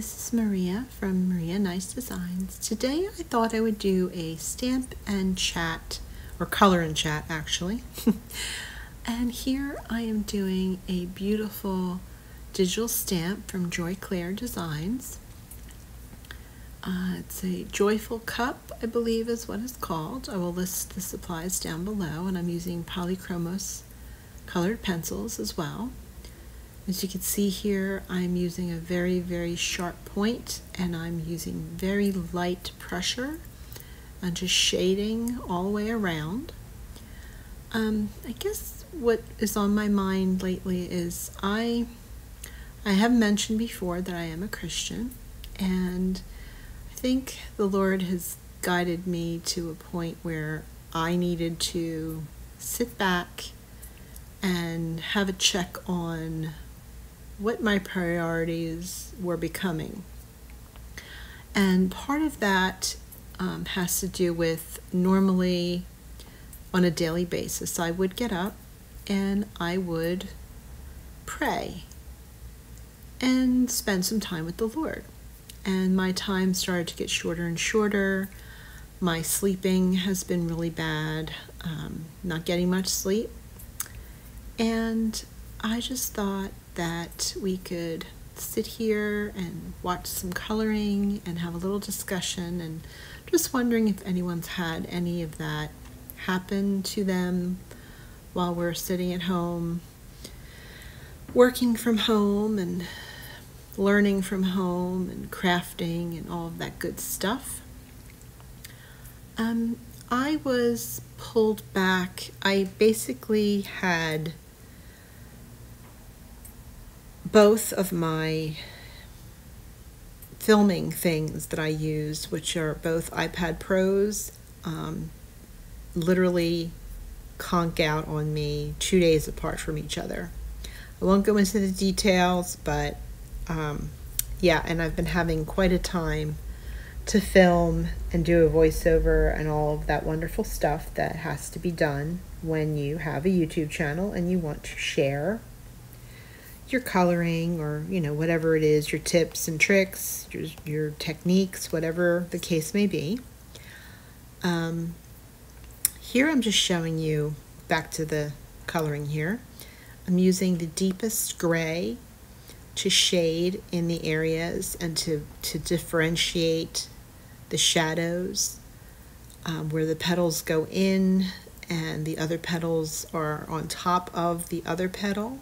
this is Maria from Maria Nice Designs. Today I thought I would do a stamp and chat, or color and chat actually. And here I am doing a beautiful digital stamp from Joy Clair Designs. It's a joyful cup, I believe is what it's called. I will list the supplies down below, and I'm using polychromos colored pencils as well. As you can see here, I'm using a very, very sharp point, and I'm using very light pressure and just shading all the way around. I guess what is on my mind lately is I have mentioned before that I am a Christian, and I think the Lord has guided me to a point where I needed to sit back and have a check on what my priorities were becoming. And part of that has to do with normally on a daily basis I would get up and I would pray and spend some time with the Lord. And my time started to get shorter and shorter. My sleeping has been really bad, not getting much sleep. And I just thought that we could sit here and watch some coloring and have a little discussion, and just wondering if anyone's had any of that happen to them while we're sitting at home, working from home and learning from home and crafting and all of that good stuff. I was pulled back. I basically had both of my filming things that I use, which are both iPad Pros, literally conk out on me 2 days apart from each other. I won't go into the details, but yeah, and I've been having quite a time to film and do a voiceover and all of that wonderful stuff that has to be done when you have a YouTube channel and you want to share your coloring, or whatever it is, your tips and tricks, your techniques, whatever the case may be. Here I'm just showing you, back to the coloring here, I'm using the deepest gray to shade in the areas and to differentiate the shadows, where the petals go in and the other petals are on top of the other petal,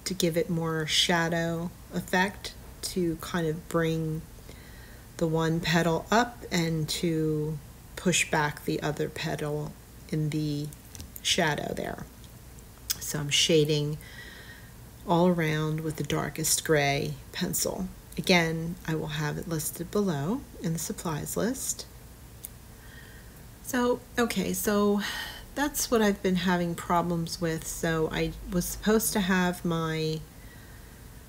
to give it more shadow effect, to kind of bring the one petal up and to push back the other petal in the shadow there. So I'm shading all around with the darkest gray pencil. Again, I will have it listed below in the supplies list. So, okay, so that's what I've been having problems with. So I was supposed to have my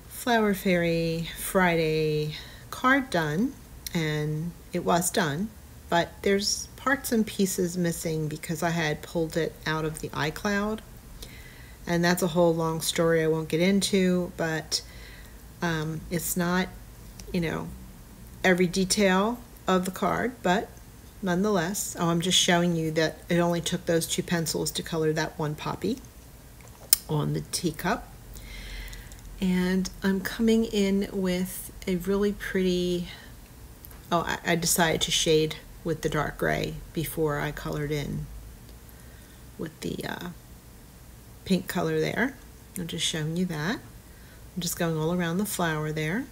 Flower Fairy Friday card done, and it was done, but there's parts and pieces missing because I had pulled it out of the iCloud, and that's a whole long story I won't get into, but it's not, every detail of the card, but nonetheless, I'm just showing you that it only took those two pencils to color that one poppy on the teacup. And I'm coming in with a really pretty, I decided to shade with the dark gray before I colored in with the pink color there. I'm just showing you that. I'm just going all around the flower there.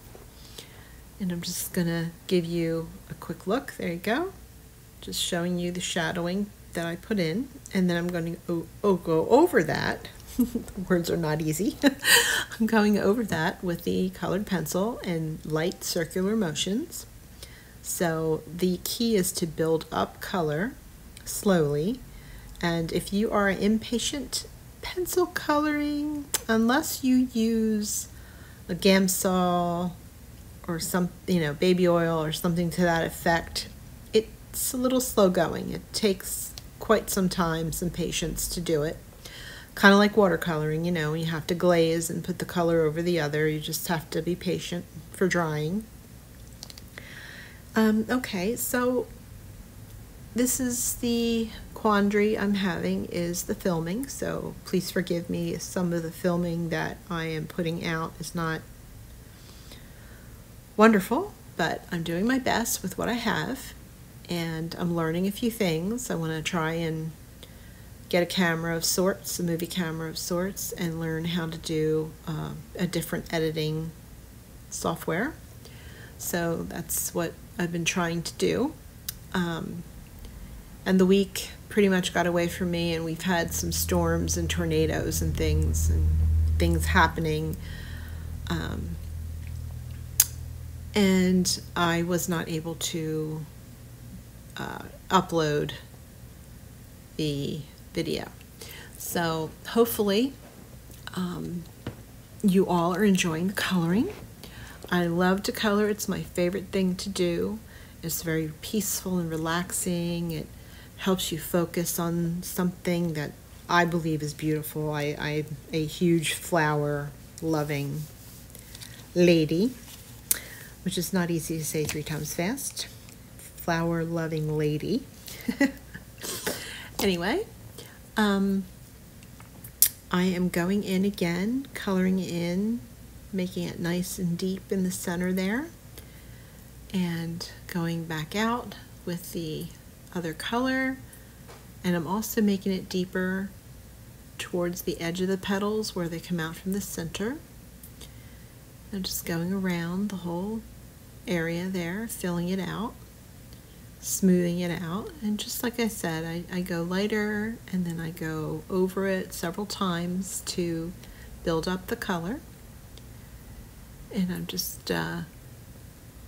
And I'm just gonna give you a quick look. There you go. Just showing you the shadowing that I put in, and then I'm going to go over that. Words are not easy. I'm going over that with the colored pencil and light circular motions. So the key is to build up color slowly, and if you are impatient pencil coloring, unless you use a Gamsol or some, baby oil or something to that effect, it's a little slow going. It takes quite some time, some patience to do it. Kind of like watercoloring, you have to glaze and put the color over the other. You just have to be patient for drying. Okay, so this is the quandary I'm having, is the filming. So please forgive me if some of the filming that I am putting out is not wonderful, but I'm doing my best with what I have, and I'm learning a few things. I want to try and get a camera of sorts, a movie camera of sorts, and learn how to do a different editing software. So that's what I've been trying to do. And the week pretty much got away from me, and we've had some storms and tornadoes and things happening. And I was not able to upload the video. So hopefully you all are enjoying the coloring. I love to color. It's my favorite thing to do. It's very peaceful and relaxing. It helps you focus on something that I believe is beautiful. I'm a huge flower loving lady, which is not easy to say 3 times fast. Flower loving lady. Anyway, I am going in again, coloring in, making it nice and deep in the center there, and going back out with the other color, and I'm also making it deeper towards the edge of the petals where they come out from the center. I'm just going around the whole area there, filling it out, smoothing it out, and just like I said, I go lighter and then I go over it several times to build up the color. And I'm just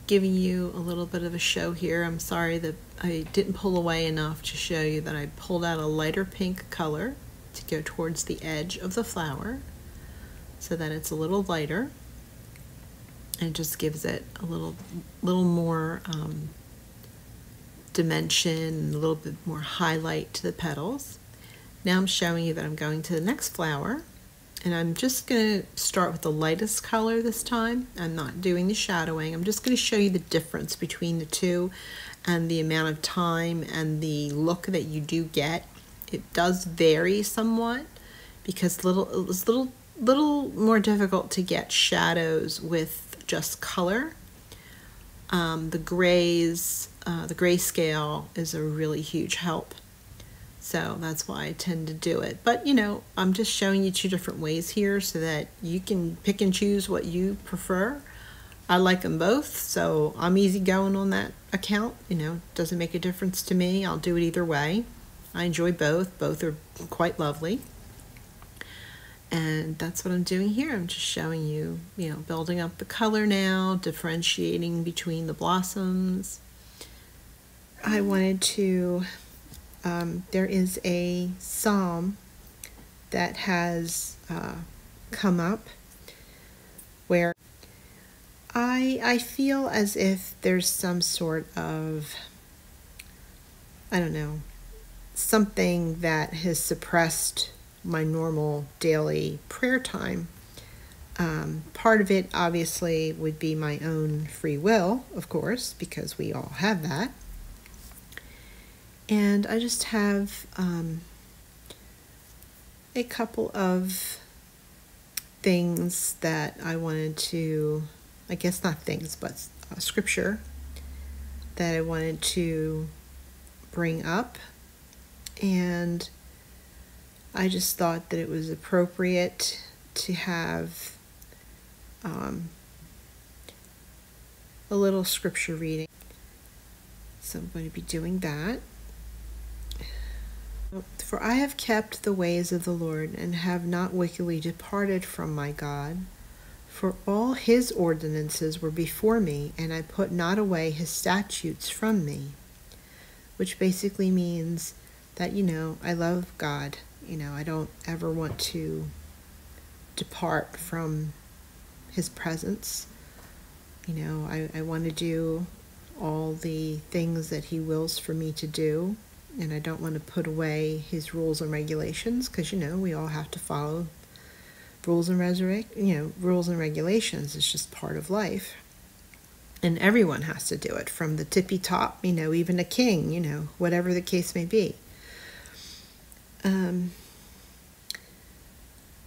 giving you a little bit of a show here. I'm sorry that I didn't pull away enough to show you that I pulled out a lighter pink color to go towards the edge of the flower so that it's a little lighter, and it just gives it a little more dimension, a little bit more highlight to the petals. Now I'm showing you that I'm going to the next flower, and I'm just going to start with the lightest color this time. I'm not doing the shadowing. I'm just going to show you the difference between the two and the amount of time and the look that you do get. It does vary somewhat because it's a little more difficult to get shadows with just color. The grayscale is a really huge help. So that's why I tend to do it. But you know, I'm just showing you 2 different ways here so that you can pick and choose what you prefer. I like them both, so I'm easygoing on that account. You know, it doesn't make a difference to me. I'll do it either way. I enjoy both. Both are quite lovely. And that's what I'm doing here. I'm just showing you, you know, building up the color now, differentiating between the blossoms. I wanted to, there is a psalm that has come up where I feel as if there's some sort of, I don't know, something that has suppressed my normal daily prayer time. Part of it obviously would be my own free will, of course, because we all have that. And I just have a couple of things that I wanted to, I guess not things, but scripture that I wanted to bring up. And I just thought that it was appropriate to have a little scripture reading. So I'm going to be doing that. For I have kept the ways of the Lord, and have not wickedly departed from my God. For all his ordinances were before me, and I put not away his statutes from me. Which basically means that, you know, I love God. You know, I don't ever want to depart from his presence. You know, I want to do all the things that he wills for me to do, and I don't want to put away his rules and regulations, because, you know, we all have to follow rules and regulations. It's just part of life. And everyone has to do it, from the tippy top, even a king, whatever the case may be.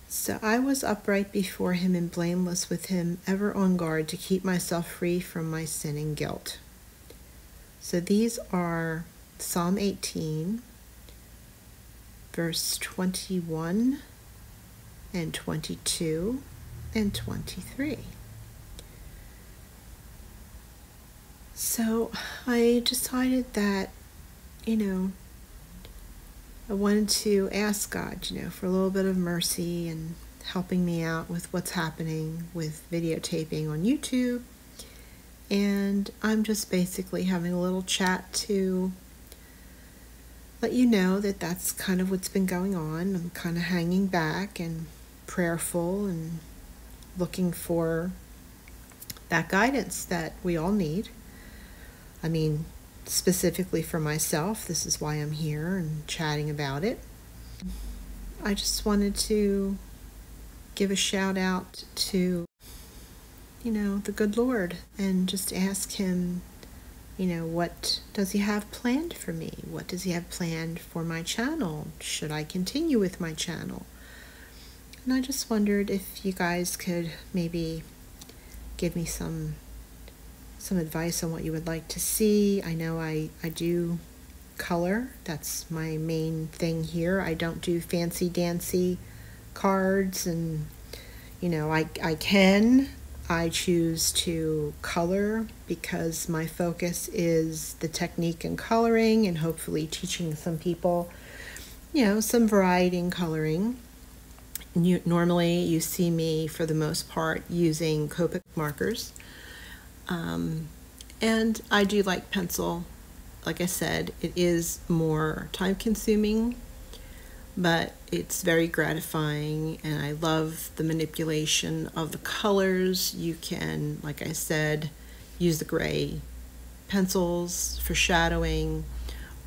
So I was upright before him and blameless with him, ever on guard to keep myself free from my sin and guilt. So these are Psalm 18, verse 21 and 22 and 23. So I decided that, I wanted to ask God, for a little bit of mercy and helping me out with what's happening with videotaping on YouTube. And I'm just basically having a little chat to let you know that that's kind of what's been going on. I'm kind of hanging back and prayerful and looking for that guidance that we all need. I mean, specifically for myself, this is why I'm here and chatting about it. I just wanted to give a shout out to, the good Lord, and just ask him, what does he have planned for me? What does he have planned for my channel? Should I continue with my channel? And I just wondered if you guys could maybe give me some advice on what you would like to see. I know I do color. That's my main thing here. I don't do fancy dancy cards, and I choose to color because my focus is the technique in coloring and hopefully teaching some people, some variety in coloring. Normally you see me for the most part using Copic markers. And I do like pencil. Like I said, it is more time consuming, but it's very gratifying, and I love the manipulation of the colors. You can, like I said, use the gray pencils for shadowing,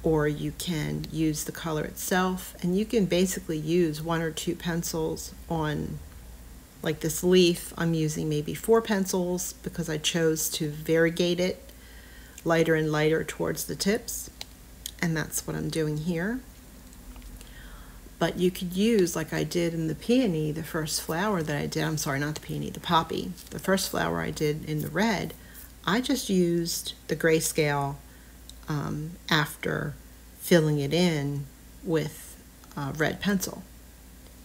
or you can use the color itself, and you can basically use 1 or 2 pencils on, like this leaf. I'm using maybe 4 pencils because I chose to variegate it lighter and lighter towards the tips, and that's what I'm doing here. But you could use, like I did in the peony, the first flower that I did, I'm sorry, not the peony, the poppy, the first flower I did in the red, I just used the grayscale after filling it in with red pencil.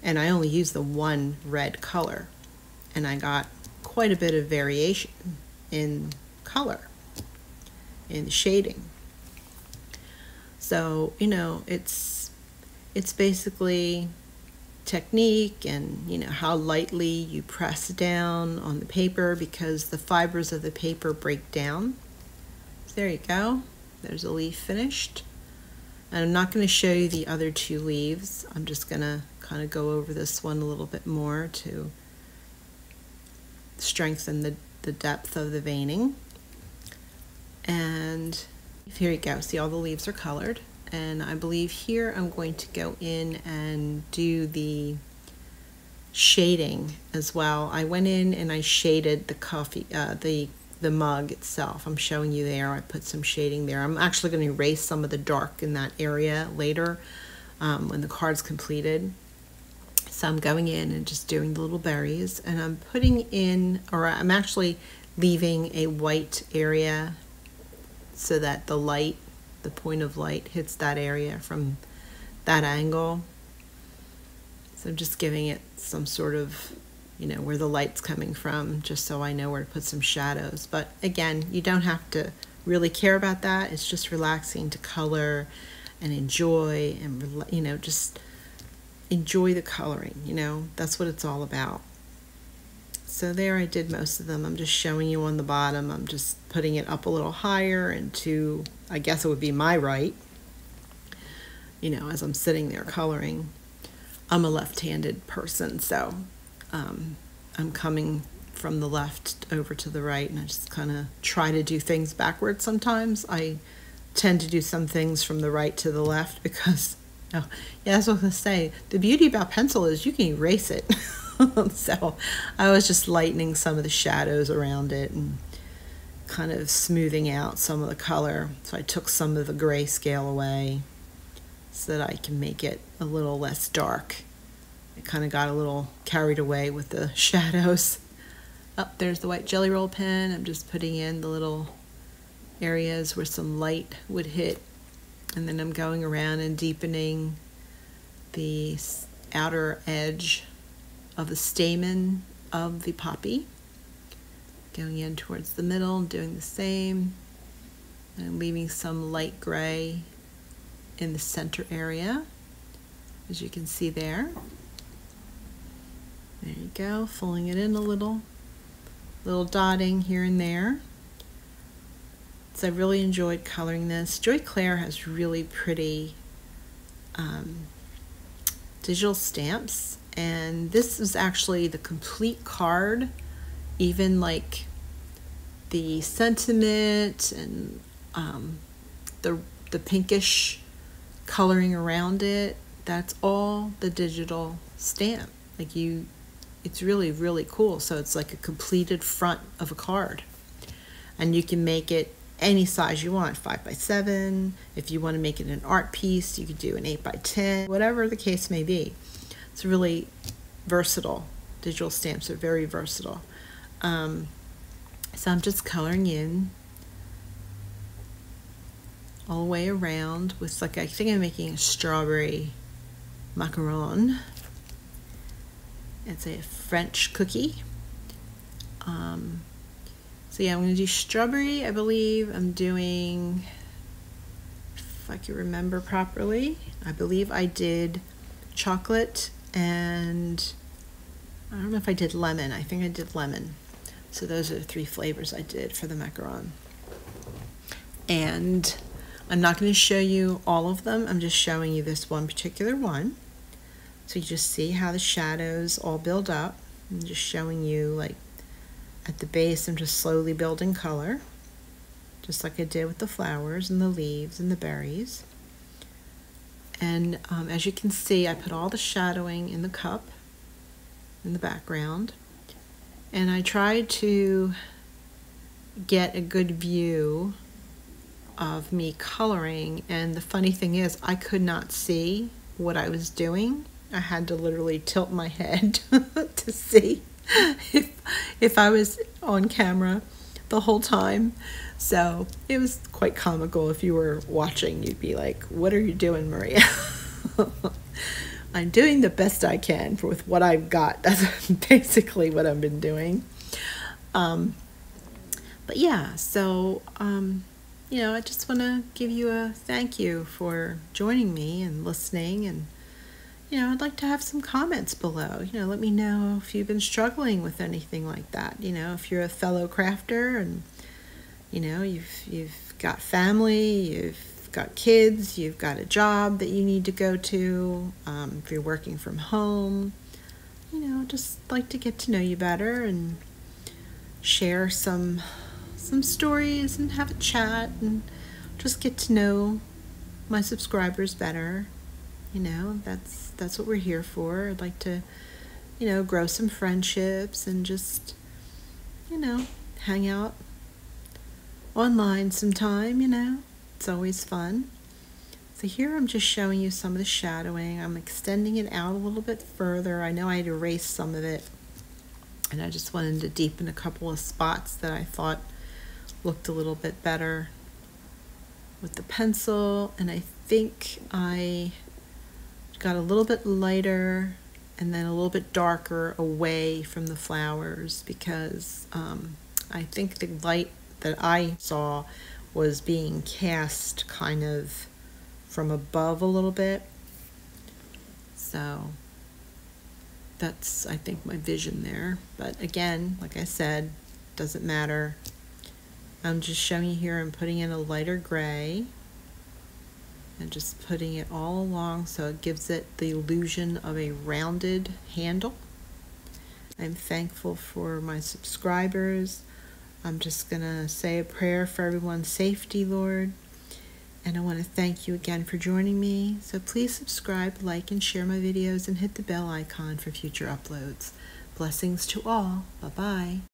And I only used the one red color, and I got quite a bit of variation in color, in the shading. So, it's basically technique and, how lightly you press down on the paper, because the fibers of the paper break down. So there you go. There's a leaf finished. And I'm not going to show you the other 2 leaves. I'm just going to kind of go over this one a little bit more to strengthen the depth of the veining. And here you go. See, all the leaves are colored. And I believe here I'm going to go in and do the shading as well. I went in and I shaded the coffee, the mug itself. I'm showing you there. I put some shading there. I'm actually going to erase some of the dark in that area later when the card's completed. So I'm going in and just doing the little berries, and I'm putting in, or I'm actually leaving a white area so that the light, the point of light, hits that area from that angle. So I'm just giving it some sort of, where the light's coming from, just so I know where to put some shadows. But again, you don't have to really care about that. It's just relaxing to color and enjoy, and just enjoy the coloring. That's what it's all about. So there, I did most of them. I'm just showing you on the bottom. I'm just putting it up a little higher, and to, I guess it would be my right, as I'm sitting there coloring. I'm a left-handed person, so I'm coming from the left over to the right, and I just kind of try to do things backwards sometimes. I tend to do some things from the right to the left because, yeah, that's what I was going to say. The beauty about pencil is you can erase it. So I was just lightening some of the shadows around it and kind of smoothing out some of the color. So I took some of the grayscale away so that I can make it a little less dark. It kind of got a little carried away with the shadows. Up there's the white Jelly Roll pen. I'm just putting in the little areas where some light would hit, and then I'm going around and deepening the outer edge of the stamen of the poppy, going in towards the middle and doing the same, and leaving some light gray in the center area, as you can see there. There you go, filling it in a little dotting here and there. So I really enjoyed coloring this. Joy Clair has really pretty digital stamps, and this is actually the complete card, even like the sentiment and the pinkish coloring around it. That's all the digital stamp. Like it's really, really cool. So it's like a completed front of a card, and you can make it any size you want, 5x7. If you want to make it an art piece, you could do an 8x10, whatever the case may be. It's really versatile. Digital stamps are very versatile. So I'm just coloring in all the way around with, like, I think I'm making a strawberry macaron. It's a French cookie. So yeah, I'm going to do strawberry. I believe I'm doing, if I can remember properly, I believe I did chocolate, and I don't know if I did lemon. I think I did lemon. So those are the 3 flavors I did for the macaron. And I'm not going to show you all of them. I'm just showing you this one particular one. So you just see how the shadows all build up. I'm just showing you, like, at the base, I'm just slowly building color, just like I did with the flowers and the leaves and the berries. And as you can see, I put all the shadowing in the cup, in the background, and I tried to get a good view of me coloring. And the funny thing is, I could not see what I was doing. I had to literally tilt my head to see if I was on camera the whole time. So it was quite comical. If you were watching, you'd be like, what are you doing, Maria? I'm doing the best I can with what I've got. That's basically what I've been doing. But yeah, so you know, I just want to give you a thank you for joining me and listening. And you know, I'd like to have some comments below. You know, let me know if you've been struggling with anything like that. You know, if you're a fellow crafter and, you know, you've got family, you've got kids, you've got a job that you need to go to, if you're working from home, you know, just like to get to know you better and share some stories and have a chat and just get to know my subscribers better. You know, that's what we're here for. I'd like to, you know, grow some friendships and just, you know, hang out online sometime, you know. It's always fun. So here I'm just showing you some of the shadowing. I'm extending it out a little bit further. I know I had erased some of it, and I just wanted to deepen a couple of spots that I thought looked a little bit better with the pencil. And I think I got a little bit lighter and then a little bit darker away from the flowers, because I think the light that I saw was being cast kind of from above a little bit. So that's, I think, my vision there. But again, like I said, doesn't matter. I'm just showing you here, I'm putting in a lighter gray and just putting it all along so it gives it the illusion of a rounded handle. I'm thankful for my subscribers. I'm just gonna say a prayer for everyone's safety, Lord. And I want to thank you again for joining me. So please subscribe, like, and share my videos, and hit the bell icon for future uploads. Blessings to all. Bye-bye.